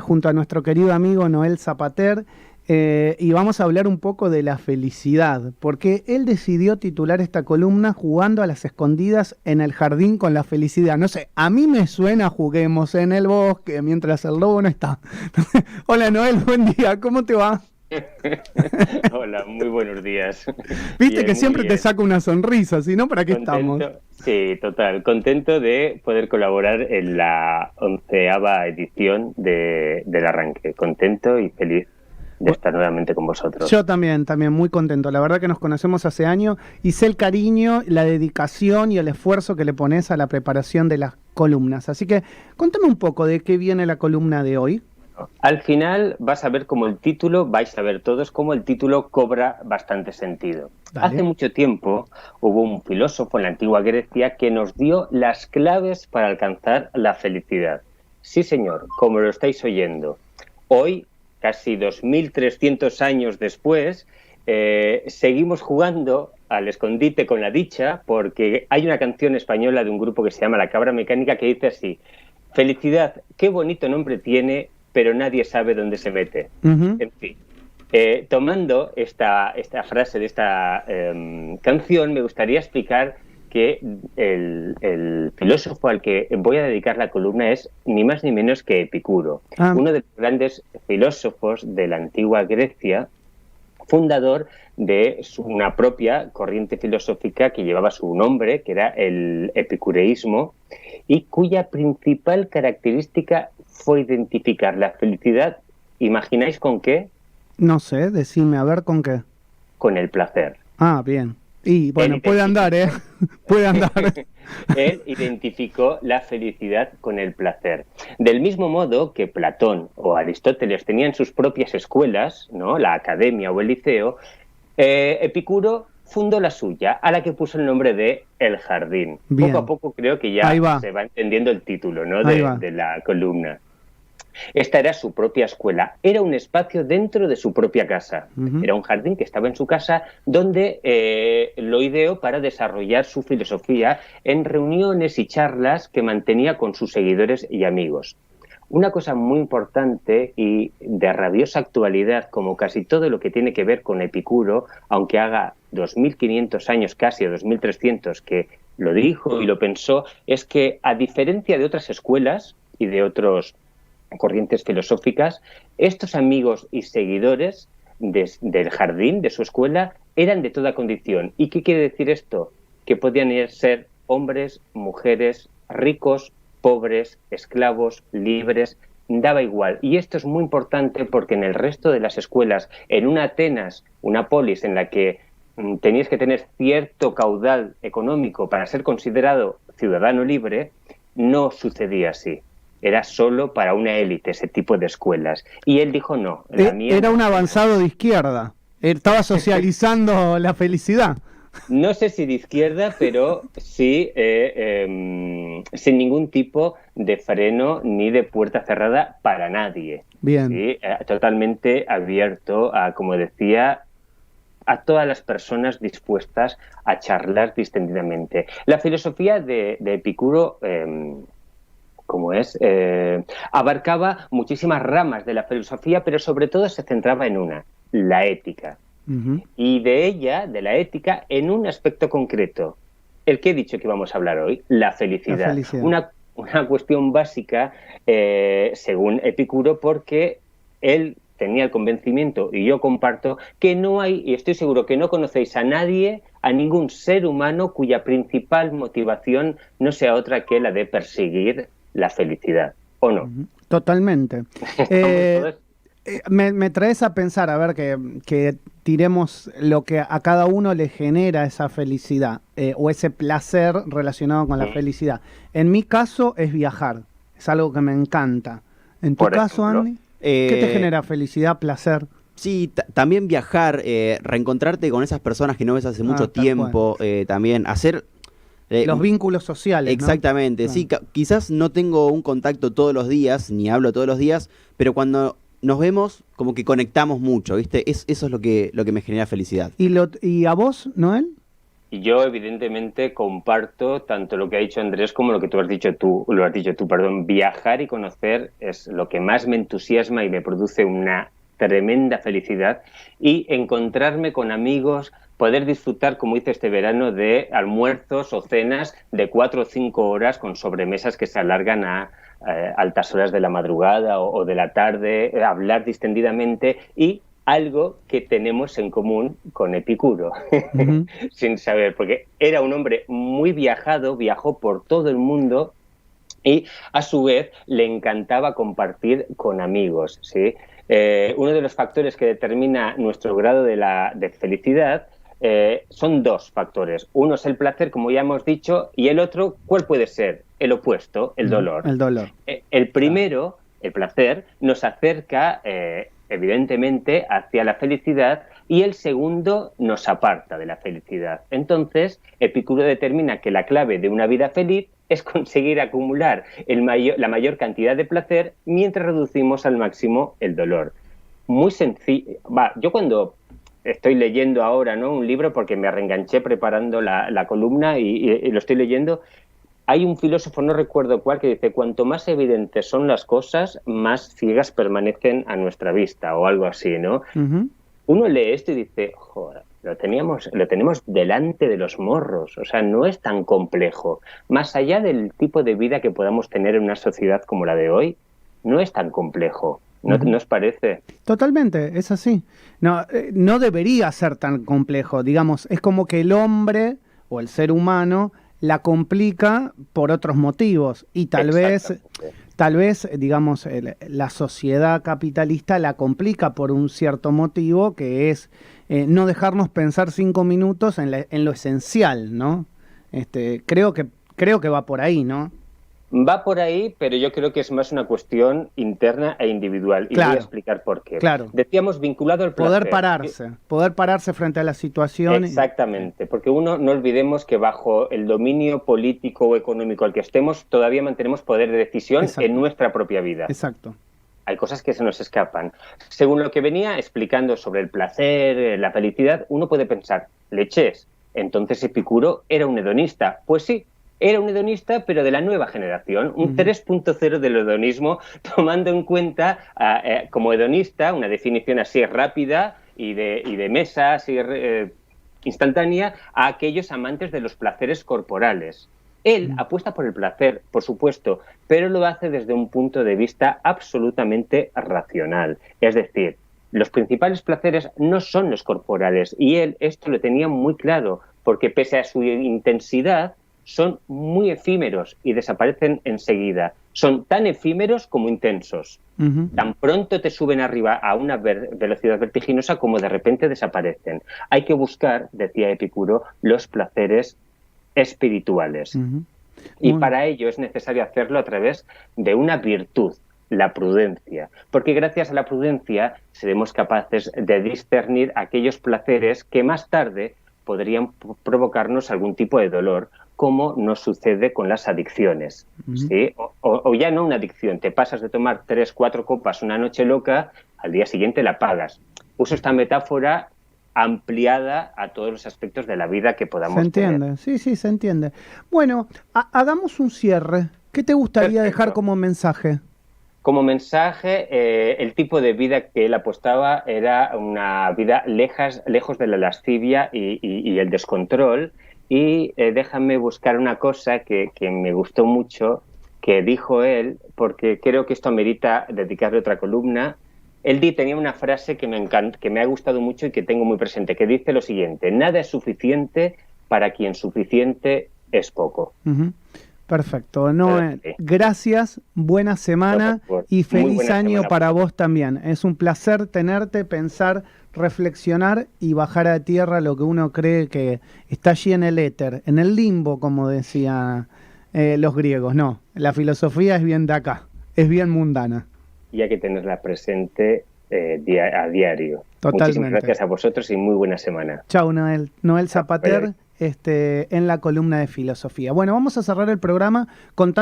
junto a nuestro querido amigo Noel Zapater, y vamos a hablar un poco de la felicidad, porque él decidió titular esta columna Jugando a las escondidas en el jardín con la felicidad. No sé, a mí me suena Juguemos en el bosque mientras el lobo no está. Hola Noel, buen día, ¿cómo te va? Hola, muy buenos días. Viste Bien, que muy siempre te bien. saco una sonrisa, si no, ¿para qué estamos? Contento, sí, total. Contento de poder colaborar en la 11ª edición del Arranque. Contento y feliz de estar nuevamente con vosotros. Yo también, también muy contento. La verdad que nos conocemos hace años y sé el cariño, la dedicación y el esfuerzo que le pones a la preparación de las columnas. Así que contame un poco de qué viene la columna de hoy. Al final vais a ver cómo el título, vais a ver todos cómo el título cobra bastante sentido. Hace Dale. mucho tiempo hubo un filósofo en la antigua Grecia que nos dio las claves para alcanzar la felicidad. Sí, señor, como lo estáis oyendo. Hoy, casi 2300 años después, seguimos jugando al escondite con la dicha, porque hay una canción española de un grupo que se llama La Cabra Mecánica que dice así: felicidad, qué bonito nombre tiene, pero nadie sabe dónde se mete. Ujú. En fin, tomando esta frase de esta canción, me gustaría explicar que el filósofo al que voy a dedicar la columna es ni más ni menos que Epicuro, Ah, uno de los grandes filósofos de la antigua Grecia, fundador de una propia corriente filosófica que llevaba su nombre, que era el epicureísmo, y cuya principal característica fue identificar la felicidad, ¿imagináis con qué? no sé, decime, a ver con qué. Con el placer. Ah, bien. Y Él bueno, puede andar, ¿eh? identificó, Puede andar. él identificó la felicidad con el placer. Del mismo modo que Platón o Aristóteles tenían sus propias escuelas, ¿no?, la academia o el liceo, Epicuro fundó la suya, a la que puso el nombre de El Jardín. Poco a Bien, poco creo que ahí ya va, se va entendiendo el título, ¿no?, ahí va. de la columna. Esta era su propia escuela, era un espacio dentro de su propia casa. Ujú. Era un jardín que estaba en su casa donde lo ideó para desarrollar su filosofía en reuniones y charlas que mantenía con sus seguidores y amigos. Una cosa muy importante y de rabiosa actualidad, como casi todo lo que tiene que ver con Epicuro, aunque haga 2500 años casi, o 2300, que lo dijo y lo pensó, es que a diferencia de otras escuelas y de otros corrientes filosóficas, estos amigos y seguidores del jardín, de su escuela, eran de toda condición. ¿Y qué quiere decir esto? Que podían ser hombres, mujeres, ricos, pobres, esclavos, libres, daba igual. Y esto es muy importante porque en el resto de las escuelas, en una Atenas, una polis en la que tenías que tener cierto caudal económico para ser considerado ciudadano libre, no sucedía así. Era solo para una élite ese tipo de escuelas. Y él dijo no, la mía Era no. un avanzado de izquierda. Estaba socializando la felicidad. No sé si de izquierda, pero sí sin ningún tipo de freno ni de puerta cerrada para nadie. Bien. ¿Sí? Totalmente abierto a, como decía, a todas las personas dispuestas a charlar distendidamente. La filosofía de Epicuro, como es, abarcaba muchísimas ramas de la filosofía, pero sobre todo se centraba en una, la ética. Ujú. Y de ella, de la ética, en un aspecto concreto, el que he dicho que vamos a hablar hoy, la La felicidad. felicidad. Una cuestión básica, según Epicuro, porque él tenía el convencimiento, y yo comparto, que no hay, y estoy seguro que no conocéis a nadie, a ningún ser humano cuya principal motivación no sea otra que la de perseguir la felicidad, ¿o no? Ujú. Totalmente. ¿Estamos todos? Me traes a pensar, a ver, que tiremos lo que a cada uno le genera esa felicidad o ese placer relacionado con la Sí. felicidad. En mi caso es viajar, es algo que me encanta. En tu Por caso, ejemplo. Andy, ¿qué te genera felicidad, placer? Sí, también viajar, reencontrarte con esas personas que no ves hace Ah, mucho tal cual. tiempo, también hacer... eh, Los vínculos sociales, ¿no? exactamente, Claro. sí, quizás no tengo un contacto todos los días, ni hablo todos los días, pero cuando nos vemos, como que conectamos mucho, ¿viste? Eso es lo que me genera felicidad. ¿Y a vos, Noel? Yo evidentemente comparto tanto lo que ha dicho Andrés como lo que tú has dicho tú, perdón. Viajar y conocer es lo que más me entusiasma y me produce una tremenda felicidad, y encontrarme con amigos, poder disfrutar, como hice este verano, de almuerzos o cenas de 4 o 5 horas con sobremesas que se alargan a altas horas de la madrugada o de la tarde, hablar distendidamente, y algo que tenemos en común con Epicuro, Ujú. sin saber, porque era un hombre muy viajado, viajó por todo el mundo y a su vez le encantaba compartir con amigos, ¿sí? Uno de los factores que determina nuestro grado de felicidad son dos factores. Uno es el placer, como ya hemos dicho, y el otro, ¿cuál puede ser? El opuesto, el dolor. El dolor. El primero, el placer, nos acerca evidentemente hacia la felicidad, y el segundo nos aparta de la felicidad. Entonces, Epicuro determina que la clave de una vida feliz es conseguir acumular la mayor cantidad de placer mientras reducimos al máximo el dolor. Muy sencillo. Yo cuando estoy leyendo ahora, ¿no?, un libro, porque me reenganché preparando la columna y lo estoy leyendo, hay un filósofo, no recuerdo cuál, que dice: cuanto más evidentes son las cosas, más ciegas permanecen a nuestra vista, o algo así, ¿no? Ujú. Uno lee esto y dice, joder, lo tenemos delante de los morros, o sea, no es tan complejo. Más allá del tipo de vida que podamos tener en una sociedad como la de hoy, no es tan complejo. ¿No os parece? Totalmente, es así. No, no debería ser tan complejo. Digamos, es como que el hombre o el ser humano la complica por otros motivos. Y tal vez, digamos, la sociedad capitalista la complica por un cierto motivo, que es no dejarnos pensar 5 minutos en lo esencial, ¿no? Creo que va por ahí, ¿no? Va por ahí, pero yo creo que es más una cuestión interna e individual. Y voy a Claro, explicar por qué. claro. Decíamos vinculado al placer. Poder pararse frente a la situación. Exactamente, porque no olvidemos que bajo el dominio político o económico al que estemos, todavía mantenemos poder de decisión en nuestra propia vida. Exacto. Hay cosas que se nos escapan. Según lo que venía explicando sobre el placer, la felicidad, uno puede pensar, leches, entonces Epicuro era un hedonista. Pues sí, era un hedonista, pero de la nueva generación, un 3.0 del hedonismo, tomando en cuenta como hedonista, una definición así rápida y de mesa, así instantánea, a aquellos amantes de los placeres corporales. Él apuesta por el placer, por supuesto, pero lo hace desde un punto de vista absolutamente racional. Es decir, los principales placeres no son los corporales, y él esto lo tenía muy claro, porque pese a su intensidad, son muy efímeros y desaparecen enseguida. Son tan efímeros como intensos. Tan pronto te suben arriba a una velocidad vertiginosa como de repente desaparecen. Hay que buscar, decía Epicuro, los placeres espirituales. Y para ello es necesario hacerlo a través de una virtud, la prudencia, porque gracias a la prudencia seremos capaces de discernir aquellos placeres que más tarde podrían provocarnos algún tipo de dolor, como nos sucede con las adicciones. ¿Sí? O ya no una adicción, te pasas de tomar 3, 4 copas una noche loca, al día siguiente la pagas. Uso esta metáfora ampliada a todos los aspectos de la vida que podamos tener. Se entiende, sí, se entiende. Bueno, hagamos un cierre. ¿Qué te gustaría dejar como mensaje? Como mensaje, el tipo de vida que él apostaba era una vida lejos de la lascivia y el descontrol. Y déjame buscar una cosa que me gustó mucho, que dijo él, porque creo que esto amerita dedicarle otra columna. Él tenía una frase que me ha gustado mucho y que tengo muy presente, que dice lo siguiente: nada es suficiente para quien suficiente es poco. Perfecto. Noel, gracias, buena semana y feliz año para vos también. Es un placer tenerte, pensar, reflexionar y bajar a tierra lo que uno cree que está allí en el éter, en el limbo, como decían los griegos. No, la filosofía es bien de acá, es bien mundana. Y hay que tenerla presente a diario. Totalmente. Muchísimas gracias a vosotros y muy buena semana. Chau, Noel. Noel Zapater, en la columna de filosofía. Bueno, vamos a cerrar el programa contando